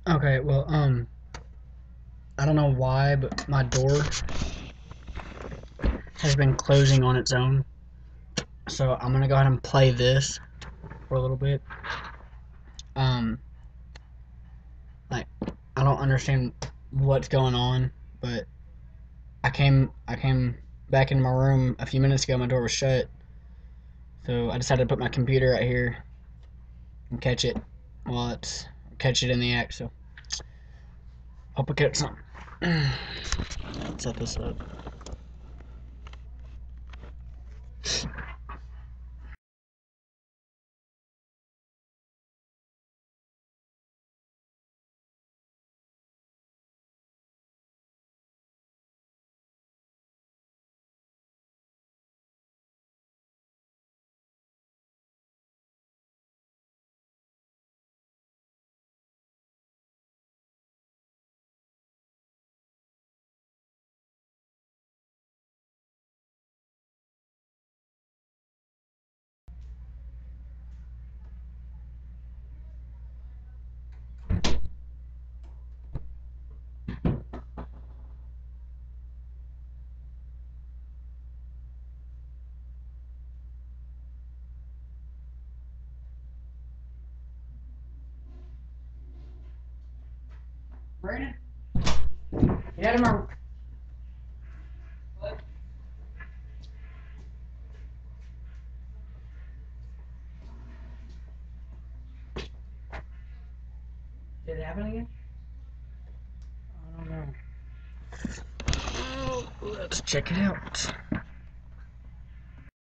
Okay, well, I don't know why, but my door has been closing on its own. So I'm gonna go ahead and play this for a little bit. Um, like, I don't understand what's going on, but I came back into my room a few minutes ago. My door was shut, so I decided to put my computer right here and catch it in the act. So hope I catch something. Let's set this up. Brandon, get out of my. Did it happen again? I don't know. Let's check it out.